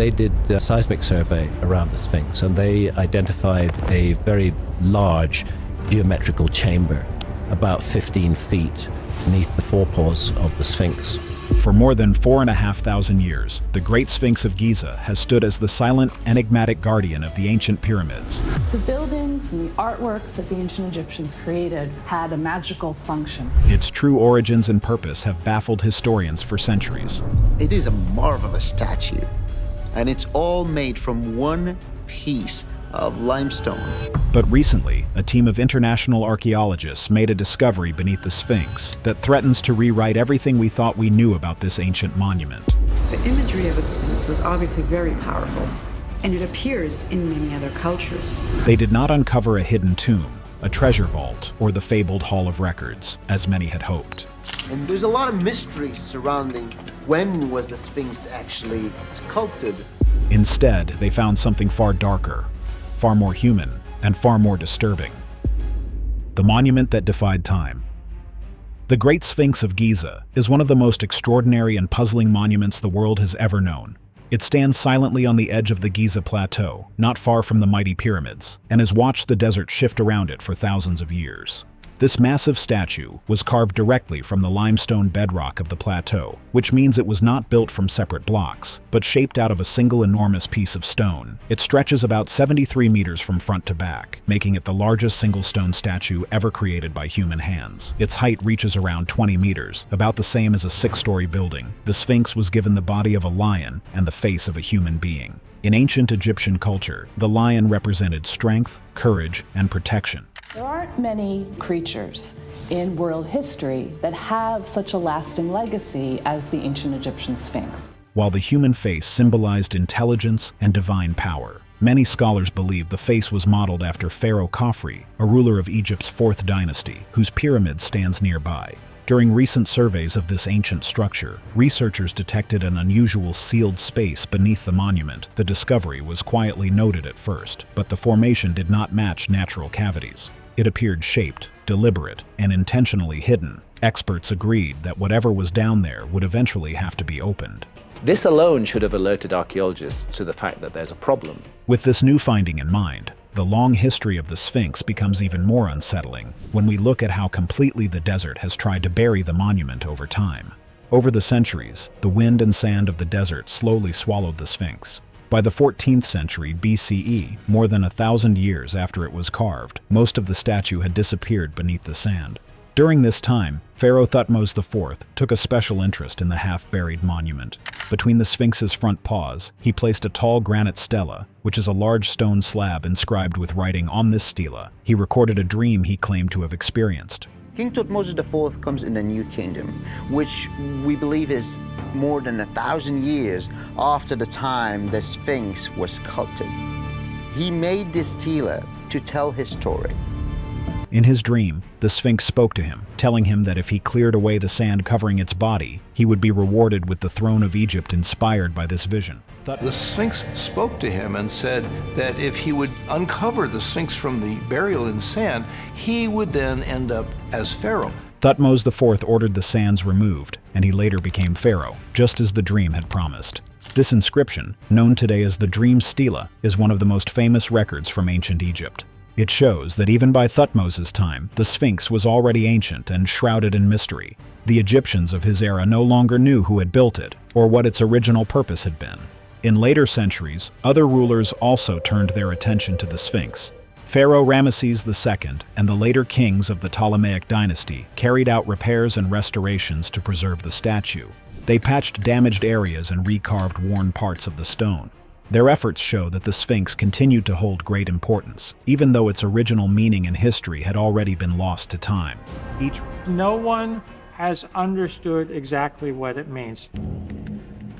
They did a seismic survey around the Sphinx, and they identified a very large geometrical chamber, about 15 feet beneath the forepaws of the Sphinx. For more than 4,500 years, the Great Sphinx of Giza has stood as the silent, enigmatic guardian of the ancient pyramids. The buildings and the artworks that the ancient Egyptians created had a magical function. Its true origins and purpose have baffled historians for centuries. It is a marvelous statue, and it's all made from one piece of limestone. But recently, a team of international archaeologists made a discovery beneath the Sphinx that threatens to rewrite everything we thought we knew about this ancient monument. The imagery of the Sphinx was obviously very powerful, and it appears in many other cultures. They did not uncover a hidden tomb, a treasure vault, or the fabled Hall of Records, as many had hoped. And there's a lot of mystery surrounding when was the Sphinx actually sculpted. Instead, they found something far darker, far more human, and far more disturbing. The monument that defied time. The Great Sphinx of Giza is one of the most extraordinary and puzzling monuments the world has ever known. It stands silently on the edge of the Giza Plateau, not far from the mighty pyramids, and has watched the desert shift around it for thousands of years. This massive statue was carved directly from the limestone bedrock of the plateau, which means it was not built from separate blocks, but shaped out of a single enormous piece of stone. It stretches about 73 meters from front to back, making it the largest single stone statue ever created by human hands. Its height reaches around 20 meters, about the same as a 6-story building. The Sphinx was given the body of a lion and the face of a human being. In ancient Egyptian culture, the lion represented strength, courage, and protection. There aren't many creatures in world history that have such a lasting legacy as the ancient Egyptian Sphinx. While the human face symbolized intelligence and divine power, many scholars believe the face was modeled after Pharaoh Khafre, a ruler of Egypt's 4th dynasty, whose pyramid stands nearby. During recent surveys of this ancient structure, researchers detected an unusual sealed space beneath the monument. The discovery was quietly noted at first, but the formation did not match natural cavities. It appeared shaped, deliberate, and intentionally hidden. Experts agreed that whatever was down there would eventually have to be opened. This alone should have alerted archaeologists to the fact that there's a problem. With this new finding in mind, the long history of the Sphinx becomes even more unsettling when we look at how completely the desert has tried to bury the monument over time. Over the centuries, the wind and sand of the desert slowly swallowed the Sphinx. By the 14th century BCE, more than 1,000 years after it was carved, most of the statue had disappeared beneath the sand. During this time, Pharaoh Thutmose IV took a special interest in the half-buried monument. Between the Sphinx's front paws, he placed a tall granite stela, which is a large stone slab inscribed with writing. On this stela, he recorded a dream he claimed to have experienced. King Thutmose IV comes in the New Kingdom, which we believe is more than 1,000 years after the time the Sphinx was sculpted. He made this stela to tell his story. In his dream, the Sphinx spoke to him, telling him that if he cleared away the sand covering its body, he would be rewarded with the throne of Egypt inspired by this vision. The Sphinx spoke to him and said that if he would uncover the Sphinx from the burial in sand, he would then end up as Pharaoh. Thutmose IV ordered the sands removed, and he later became Pharaoh, just as the dream had promised. This inscription, known today as the Dream Stela, is one of the most famous records from ancient Egypt. It shows that even by Thutmose's time, the Sphinx was already ancient and shrouded in mystery. The Egyptians of his era no longer knew who had built it, or what its original purpose had been. In later centuries, other rulers also turned their attention to the Sphinx. Pharaoh Ramesses II and the later kings of the Ptolemaic dynasty carried out repairs and restorations to preserve the statue. They patched damaged areas and recarved worn parts of the stone. Their efforts show that the Sphinx continued to hold great importance, even though its original meaning and history had already been lost to time. No one has understood exactly what it means,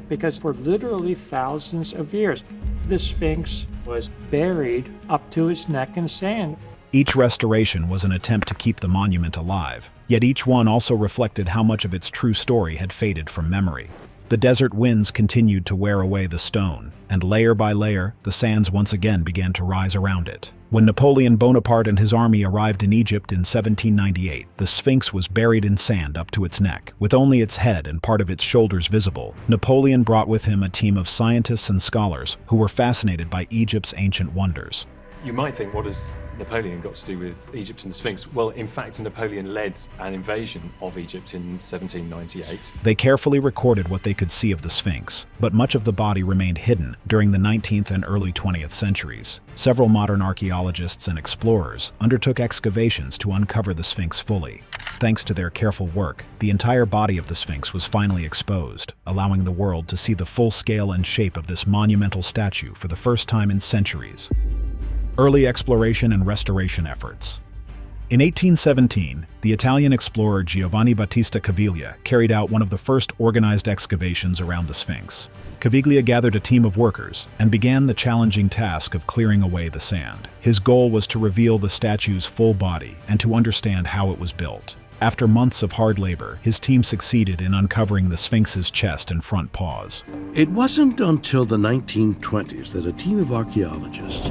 because for literally thousands of years, the Sphinx was buried up to its neck in sand. Each restoration was an attempt to keep the monument alive, yet each one also reflected how much of its true story had faded from memory. The desert winds continued to wear away the stone, and layer by layer, the sands once again began to rise around it. When Napoleon Bonaparte and his army arrived in Egypt in 1798, the Sphinx was buried in sand up to its neck, with only its head and part of its shoulders visible. Napoleon brought with him a team of scientists and scholars who were fascinated by Egypt's ancient wonders. You might think, what has Napoleon got to do with Egypt and the Sphinx? Well, in fact, Napoleon led an invasion of Egypt in 1798. They carefully recorded what they could see of the Sphinx, but much of the body remained hidden during the 19th and early 20th centuries. Several modern archaeologists and explorers undertook excavations to uncover the Sphinx fully. Thanks to their careful work, the entire body of the Sphinx was finally exposed, allowing the world to see the full scale and shape of this monumental statue for the first time in centuries. Early exploration and restoration efforts. In 1817, the Italian explorer Giovanni Battista Caviglia carried out one of the first organized excavations around the Sphinx. Caviglia gathered a team of workers and began the challenging task of clearing away the sand. His goal was to reveal the statue's full body and to understand how it was built. After months of hard labor, his team succeeded in uncovering the Sphinx's chest and front paws. It wasn't until the 1920s that a team of archaeologists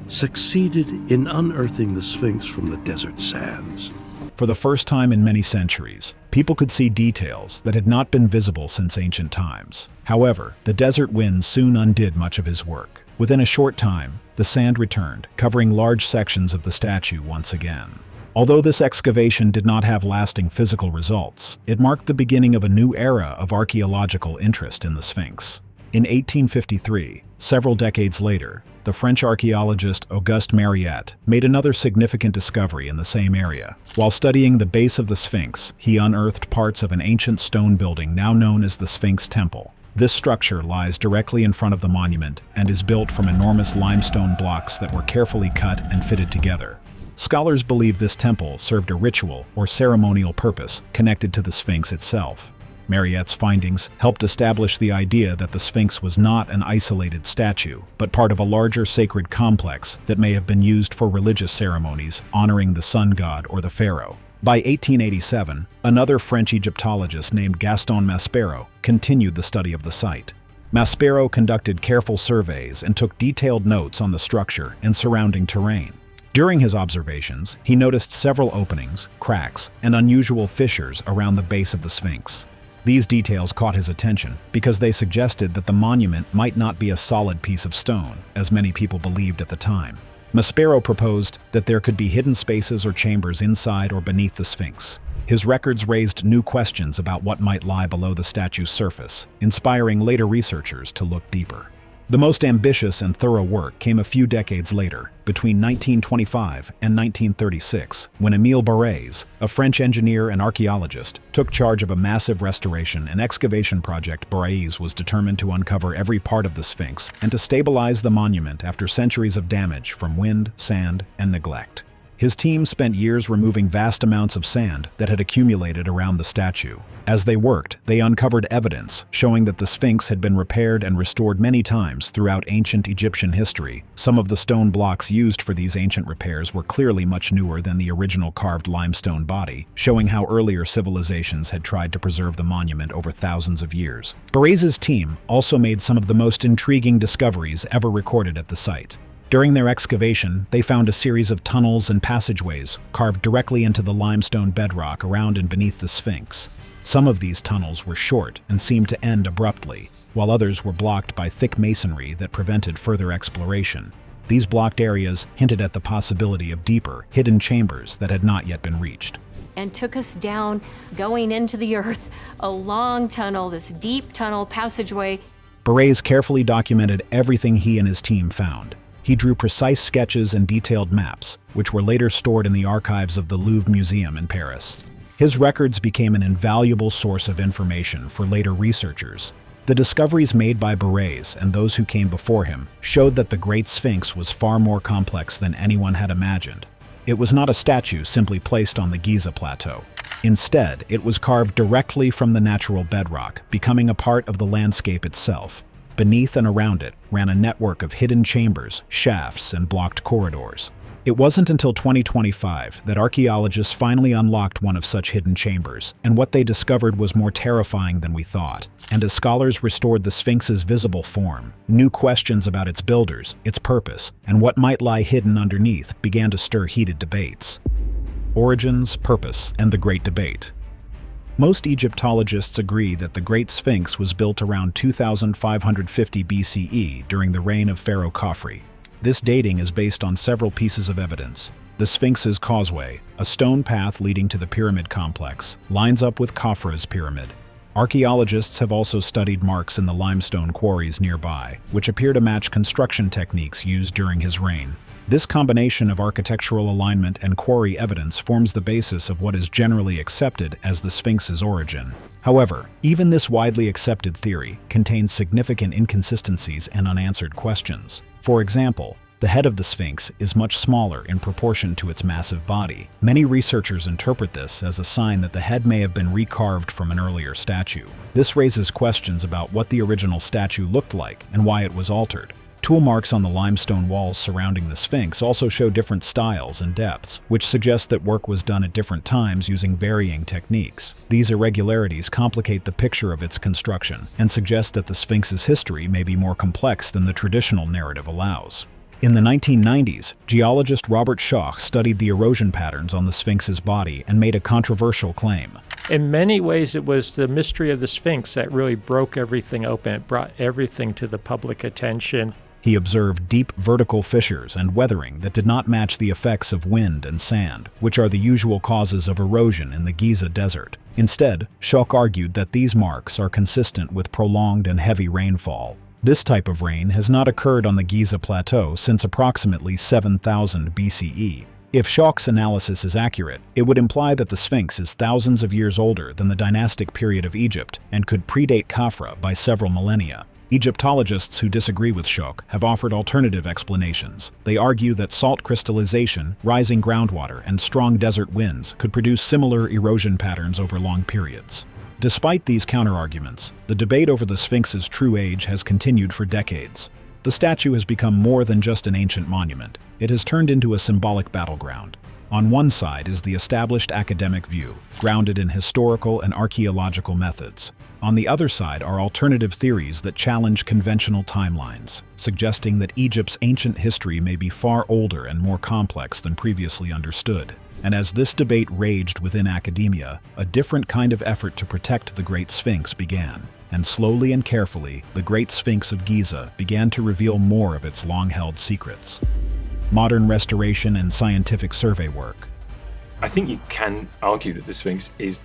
succeeded in unearthing the Sphinx from the desert sands. For the first time in many centuries, people could see details that had not been visible since ancient times. However, the desert winds soon undid much of his work. Within a short time, the sand returned, covering large sections of the statue once again. Although this excavation did not have lasting physical results, it marked the beginning of a new era of archaeological interest in the Sphinx. In 1853, several decades later, the French archaeologist Auguste Mariette made another significant discovery in the same area. While studying the base of the Sphinx, he unearthed parts of an ancient stone building now known as the Sphinx Temple. This structure lies directly in front of the monument and is built from enormous limestone blocks that were carefully cut and fitted together. Scholars believe this temple served a ritual or ceremonial purpose connected to the Sphinx itself. Mariette's findings helped establish the idea that the Sphinx was not an isolated statue, but part of a larger sacred complex that may have been used for religious ceremonies honoring the sun god or the pharaoh. By 1887, another French Egyptologist named Gaston Maspero continued the study of the site. Maspero conducted careful surveys and took detailed notes on the structure and surrounding terrain. During his observations, he noticed several openings, cracks, and unusual fissures around the base of the Sphinx. These details caught his attention because they suggested that the monument might not be a solid piece of stone, as many people believed at the time. Maspero proposed that there could be hidden spaces or chambers inside or beneath the Sphinx. His records raised new questions about what might lie below the statue's surface, inspiring later researchers to look deeper. The most ambitious and thorough work came a few decades later, between 1925 and 1936, when Émile Barrès, a French engineer and archaeologist, took charge of a massive restoration and excavation project. Barrès was determined to uncover every part of the Sphinx and to stabilize the monument after centuries of damage from wind, sand, and neglect. His team spent years removing vast amounts of sand that had accumulated around the statue. As they worked, they uncovered evidence showing that the Sphinx had been repaired and restored many times throughout ancient Egyptian history. Some of the stone blocks used for these ancient repairs were clearly much newer than the original carved limestone body, showing how earlier civilizations had tried to preserve the monument over thousands of years. Barrés's team also made some of the most intriguing discoveries ever recorded at the site. During their excavation, they found a series of tunnels and passageways carved directly into the limestone bedrock around and beneath the Sphinx. Some of these tunnels were short and seemed to end abruptly, while others were blocked by thick masonry that prevented further exploration. These blocked areas hinted at the possibility of deeper, hidden chambers that had not yet been reached. And took us down, going into the earth, a long tunnel, this deep tunnel passageway. Barrès carefully documented everything he and his team found. He drew precise sketches and detailed maps, which were later stored in the archives of the Louvre Museum in Paris. His records became an invaluable source of information for later researchers. The discoveries made by Barrès and those who came before him showed that the Great Sphinx was far more complex than anyone had imagined. It was not a statue simply placed on the Giza plateau. Instead, it was carved directly from the natural bedrock, becoming a part of the landscape itself. Beneath and around it ran a network of hidden chambers, shafts, and blocked corridors. It wasn't until 2025 that archaeologists finally unlocked one of such hidden chambers, and what they discovered was more terrifying than we thought. And as scholars restored the Sphinx's visible form, new questions about its builders, its purpose, and what might lie hidden underneath began to stir heated debates. Origins, purpose, and the Great Debate. Most Egyptologists agree that the Great Sphinx was built around 2550 BCE during the reign of Pharaoh Khafre. This dating is based on several pieces of evidence. The Sphinx's causeway, a stone path leading to the pyramid complex, lines up with Khafre's pyramid. Archaeologists have also studied marks in the limestone quarries nearby, which appear to match construction techniques used during his reign. This combination of architectural alignment and quarry evidence forms the basis of what is generally accepted as the Sphinx's origin. However, even this widely accepted theory contains significant inconsistencies and unanswered questions. For example, the head of the Sphinx is much smaller in proportion to its massive body. Many researchers interpret this as a sign that the head may have been recarved from an earlier statue. This raises questions about what the original statue looked like and why it was altered. Tool marks on the limestone walls surrounding the Sphinx also show different styles and depths, which suggests that work was done at different times using varying techniques. These irregularities complicate the picture of its construction and suggest that the Sphinx's history may be more complex than the traditional narrative allows. In the 1990s, geologist Robert Schoch studied the erosion patterns on the Sphinx's body and made a controversial claim. In many ways, it was the mystery of the Sphinx that really broke everything open. It brought everything to the public attention. He observed deep vertical fissures and weathering that did not match the effects of wind and sand, which are the usual causes of erosion in the Giza desert. Instead, Schoch argued that these marks are consistent with prolonged and heavy rainfall. This type of rain has not occurred on the Giza plateau since approximately 7000 BCE. If Schoch's analysis is accurate, it would imply that the Sphinx is thousands of years older than the dynastic period of Egypt and could predate Khafre by several millennia. Egyptologists who disagree with Schoch have offered alternative explanations. They argue that salt crystallization, rising groundwater, and strong desert winds could produce similar erosion patterns over long periods. Despite these counterarguments, the debate over the Sphinx's true age has continued for decades. The statue has become more than just an ancient monument. It has turned into a symbolic battleground. On one side is the established academic view, grounded in historical and archaeological methods. On the other side are alternative theories that challenge conventional timelines, suggesting that Egypt's ancient history may be far older and more complex than previously understood. And as this debate raged within academia, a different kind of effort to protect the Great Sphinx began. And slowly and carefully, the Great Sphinx of Giza began to reveal more of its long-held secrets. Modern restoration and scientific survey work. I think you can argue that the Sphinx is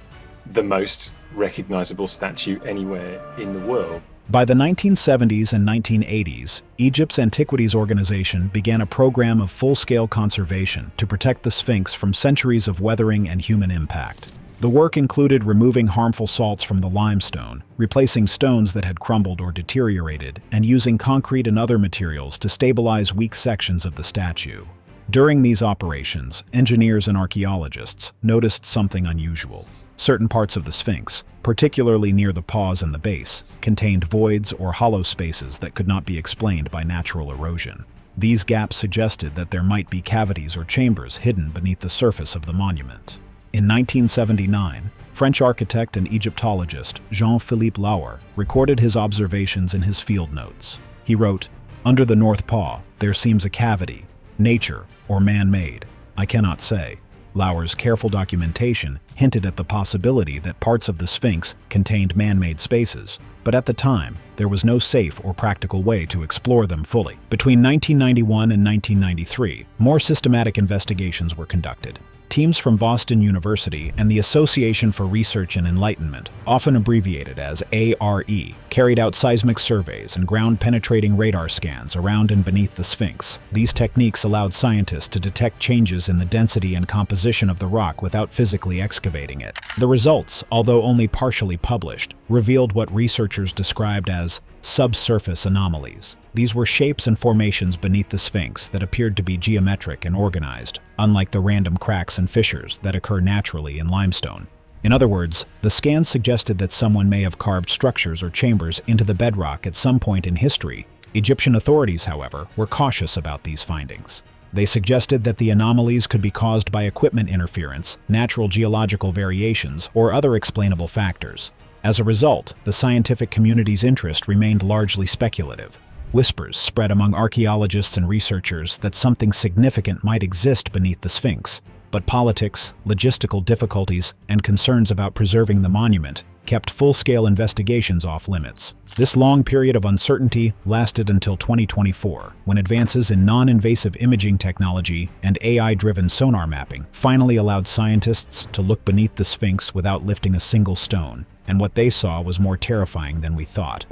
the most recognizable statue anywhere in the world. By the 1970s and 1980s, Egypt's Antiquities Organization began a program of full-scale conservation to protect the Sphinx from centuries of weathering and human impact. The work included removing harmful salts from the limestone, replacing stones that had crumbled or deteriorated, and using concrete and other materials to stabilize weak sections of the statue. During these operations, engineers and archaeologists noticed something unusual. Certain parts of the Sphinx, particularly near the paws and the base, contained voids or hollow spaces that could not be explained by natural erosion. These gaps suggested that there might be cavities or chambers hidden beneath the surface of the monument. In 1979, French architect and Egyptologist Jean-Philippe Lauer recorded his observations in his field notes. He wrote, "Under the North Paw, there seems a cavity, nature or man-made. I cannot say." Lauer's careful documentation hinted at the possibility that parts of the Sphinx contained man-made spaces, but at the time, there was no safe or practical way to explore them fully. Between 1991 and 1993, more systematic investigations were conducted. Teams from Boston University and the Association for Research and Enlightenment, often abbreviated as ARE, carried out seismic surveys and ground-penetrating radar scans around and beneath the Sphinx. These techniques allowed scientists to detect changes in the density and composition of the rock without physically excavating it. The results, although only partially published, revealed what researchers described as subsurface anomalies. These were shapes and formations beneath the Sphinx that appeared to be geometric and organized, unlike the random cracks and fissures that occur naturally in limestone. In other words, the scans suggested that someone may have carved structures or chambers into the bedrock at some point in history. Egyptian authorities, however, were cautious about these findings. They suggested that the anomalies could be caused by equipment interference, natural geological variations, or other explainable factors. As a result, the scientific community's interest remained largely speculative. Whispers spread among archaeologists and researchers that something significant might exist beneath the Sphinx, but politics, logistical difficulties, and concerns about preserving the monument kept full-scale investigations off limits. This long period of uncertainty lasted until 2024, when advances in non-invasive imaging technology and AI-driven sonar mapping finally allowed scientists to look beneath the Sphinx without lifting a single stone, and what they saw was more terrifying than we thought.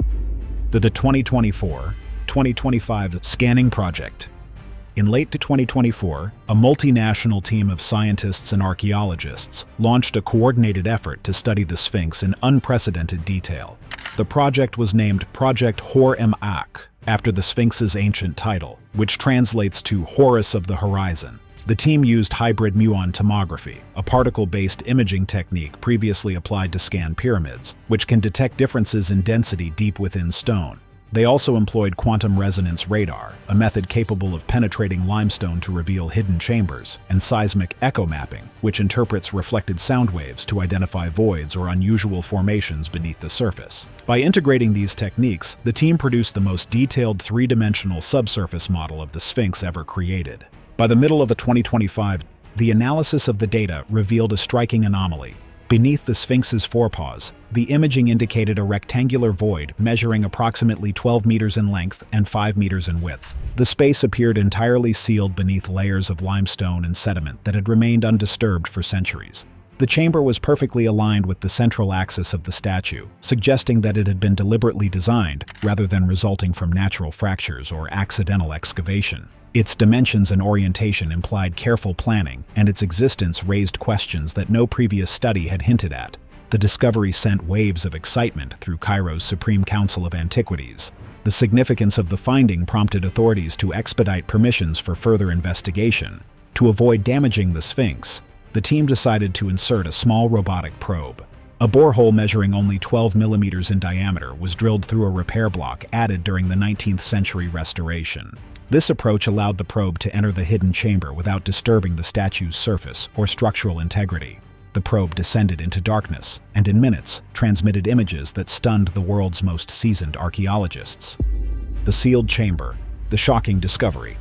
The 2024-2025 Scanning Project. In late 2024, a multinational team of scientists and archaeologists launched a coordinated effort to study the Sphinx in unprecedented detail. The project was named Project Hor-em-Ak, after the Sphinx's ancient title, which translates to Horus of the Horizon. The team used hybrid muon tomography, a particle-based imaging technique previously applied to scan pyramids, which can detect differences in density deep within stone. They also employed quantum resonance radar, a method capable of penetrating limestone to reveal hidden chambers, and seismic echo mapping, which interprets reflected sound waves to identify voids or unusual formations beneath the surface. By integrating these techniques, the team produced the most detailed three-dimensional subsurface model of the Sphinx ever created. By the middle of 2025, the analysis of the data revealed a striking anomaly. Beneath the Sphinx's forepaws, the imaging indicated a rectangular void measuring approximately 12 meters in length and 5 meters in width. The space appeared entirely sealed beneath layers of limestone and sediment that had remained undisturbed for centuries. The chamber was perfectly aligned with the central axis of the statue, suggesting that it had been deliberately designed rather than resulting from natural fractures or accidental excavation. Its dimensions and orientation implied careful planning, and its existence raised questions that no previous study had hinted at. The discovery sent waves of excitement through Cairo's Supreme Council of Antiquities. The significance of the finding prompted authorities to expedite permissions for further investigation. To avoid damaging the Sphinx, the team decided to insert a small robotic probe. A borehole measuring only 12 millimeters in diameter was drilled through a repair block added during the 19th century restoration. This approach allowed the probe to enter the hidden chamber without disturbing the statue's surface or structural integrity. The probe descended into darkness, and in minutes, transmitted images that stunned the world's most seasoned archaeologists. The sealed chamber, the shocking discovery.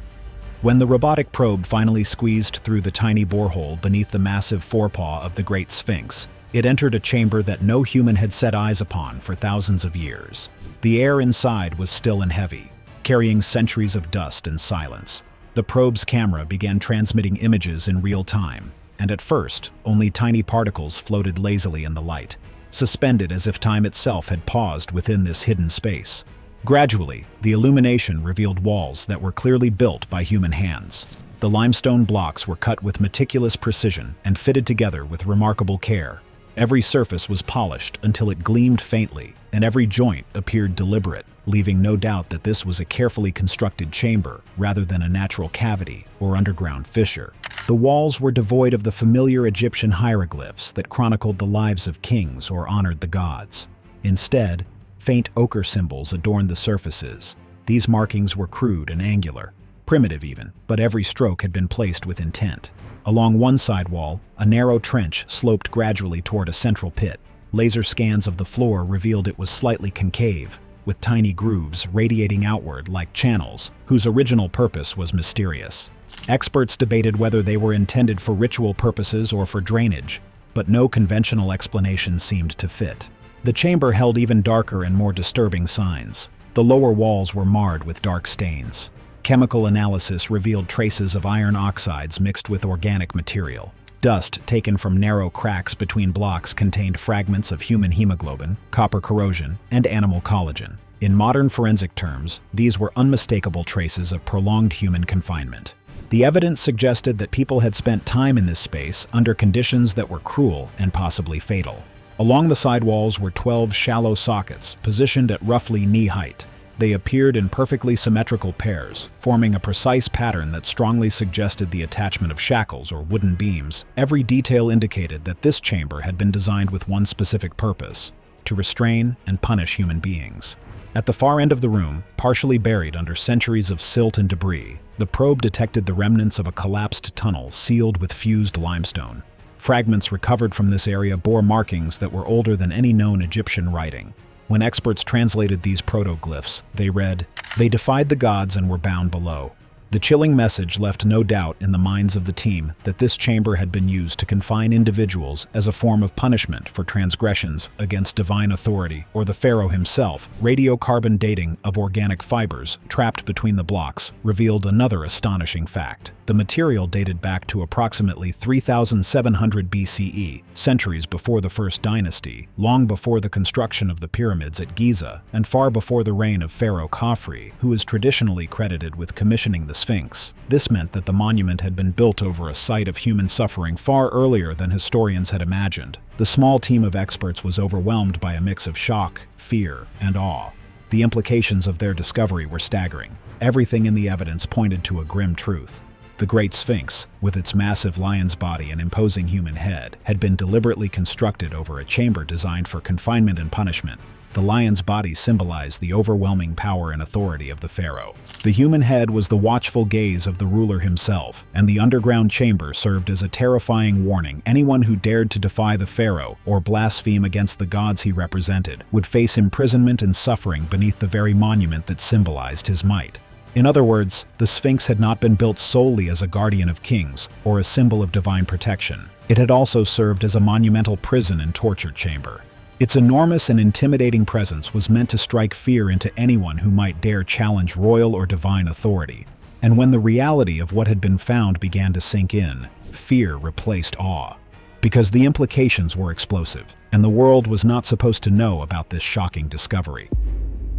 When the robotic probe finally squeezed through the tiny borehole beneath the massive forepaw of the Great Sphinx, it entered a chamber that no human had set eyes upon for thousands of years. The air inside was still and heavy, carrying centuries of dust and silence. The probe's camera began transmitting images in real time, and at first, only tiny particles floated lazily in the light, suspended as if time itself had paused within this hidden space. Gradually, the illumination revealed walls that were clearly built by human hands. The limestone blocks were cut with meticulous precision and fitted together with remarkable care. Every surface was polished until it gleamed faintly, and every joint appeared deliberate, leaving no doubt that this was a carefully constructed chamber rather than a natural cavity or underground fissure. The walls were devoid of the familiar Egyptian hieroglyphs that chronicled the lives of kings or honored the gods. Instead, faint ochre symbols adorned the surfaces. These markings were crude and angular, primitive even, but every stroke had been placed with intent. Along one side wall, a narrow trench sloped gradually toward a central pit. Laser scans of the floor revealed it was slightly concave, with tiny grooves radiating outward like channels, whose original purpose was mysterious. Experts debated whether they were intended for ritual purposes or for drainage, but no conventional explanation seemed to fit. The chamber held even darker and more disturbing signs. The lower walls were marred with dark stains. Chemical analysis revealed traces of iron oxides mixed with organic material. Dust taken from narrow cracks between blocks contained fragments of human hemoglobin, copper corrosion, and animal collagen. In modern forensic terms, these were unmistakable traces of prolonged human confinement. The evidence suggested that people had spent time in this space under conditions that were cruel and possibly fatal. Along the side walls were 12 shallow sockets, positioned at roughly knee height. They appeared in perfectly symmetrical pairs, forming a precise pattern that strongly suggested the attachment of shackles or wooden beams. Every detail indicated that this chamber had been designed with one specific purpose: to restrain and punish human beings. At the far end of the room, partially buried under centuries of silt and debris, the probe detected the remnants of a collapsed tunnel sealed with fused limestone. Fragments recovered from this area bore markings that were older than any known Egyptian writing. When experts translated these protoglyphs, they read, "They defied the gods and were bound below." The chilling message left no doubt in the minds of the team that this chamber had been used to confine individuals as a form of punishment for transgressions against divine authority or the pharaoh himself. Radiocarbon dating of organic fibers trapped between the blocks revealed another astonishing fact. The material dated back to approximately 3700 BCE, centuries before the First Dynasty, long before the construction of the pyramids at Giza, and far before the reign of Pharaoh Khafre, who is traditionally credited with commissioning the Sphinx. This meant that the monument had been built over a site of human suffering far earlier than historians had imagined. The small team of experts was overwhelmed by a mix of shock, fear, and awe. The implications of their discovery were staggering. Everything in the evidence pointed to a grim truth. The Great Sphinx, with its massive lion's body and imposing human head, had been deliberately constructed over a chamber designed for confinement and punishment. The lion's body symbolized the overwhelming power and authority of the pharaoh. The human head was the watchful gaze of the ruler himself, and the underground chamber served as a terrifying warning. Anyone who dared to defy the pharaoh or blaspheme against the gods he represented would face imprisonment and suffering beneath the very monument that symbolized his might. In other words, the Sphinx had not been built solely as a guardian of kings or a symbol of divine protection. It had also served as a monumental prison and torture chamber. Its enormous and intimidating presence was meant to strike fear into anyone who might dare challenge royal or divine authority. And when the reality of what had been found began to sink in, fear replaced awe. Because the implications were explosive, and the world was not supposed to know about this shocking discovery.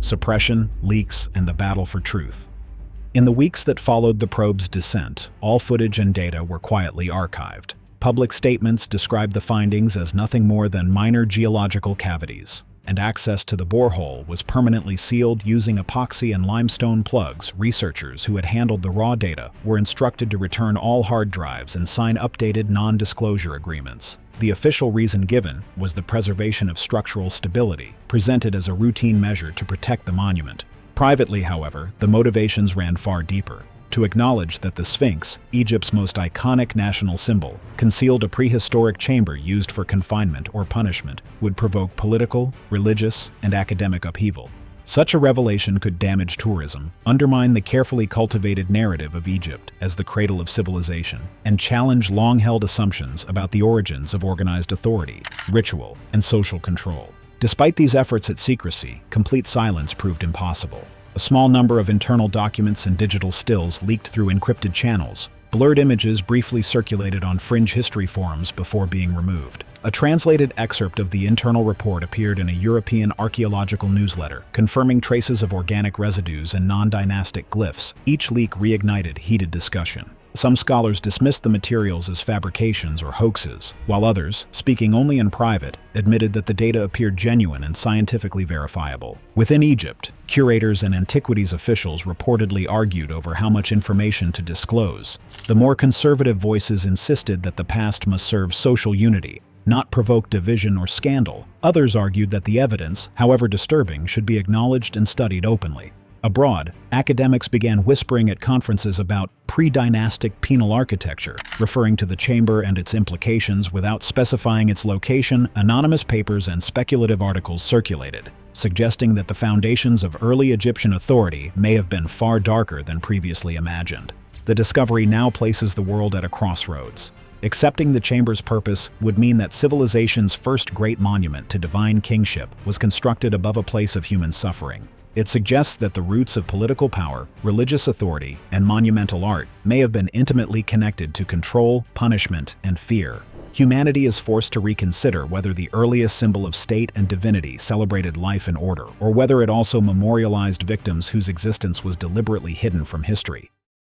Suppression, leaks, and the battle for truth. In the weeks that followed the probe's descent, all footage and data were quietly archived. Public statements described the findings as nothing more than minor geological cavities, and access to the borehole was permanently sealed using epoxy and limestone plugs. Researchers who had handled the raw data were instructed to return all hard drives and sign updated non-disclosure agreements. The official reason given was the preservation of structural stability, presented as a routine measure to protect the monument. Privately, however, the motivations ran far deeper. To acknowledge that the Sphinx, Egypt's most iconic national symbol, concealed a prehistoric chamber used for confinement or punishment, would provoke political, religious, and academic upheaval. Such a revelation could damage tourism, undermine the carefully cultivated narrative of Egypt as the cradle of civilization, and challenge long-held assumptions about the origins of organized authority, ritual, and social control. Despite these efforts at secrecy, complete silence proved impossible. A small number of internal documents and digital stills leaked through encrypted channels. Blurred images briefly circulated on fringe history forums before being removed. A translated excerpt of the internal report appeared in a European archaeological newsletter, confirming traces of organic residues and non-dynastic glyphs. Each leak reignited heated discussion. Some scholars dismissed the materials as fabrications or hoaxes, while others, speaking only in private, admitted that the data appeared genuine and scientifically verifiable. Within Egypt, curators and antiquities officials reportedly argued over how much information to disclose. The more conservative voices insisted that the past must serve social unity, not provoke division or scandal. Others argued that the evidence, however disturbing, should be acknowledged and studied openly. Abroad, academics began whispering at conferences about pre-dynastic penal architecture, referring to the chamber and its implications without specifying its location. Anonymous papers and speculative articles circulated, suggesting that the foundations of early Egyptian authority may have been far darker than previously imagined. The discovery now places the world at a crossroads. Accepting the chamber's purpose would mean that civilization's first great monument to divine kingship was constructed above a place of human suffering. It suggests that the roots of political power, religious authority, and monumental art may have been intimately connected to control, punishment, and fear. Humanity is forced to reconsider whether the earliest symbol of state and divinity celebrated life and order, or whether it also memorialized victims whose existence was deliberately hidden from history.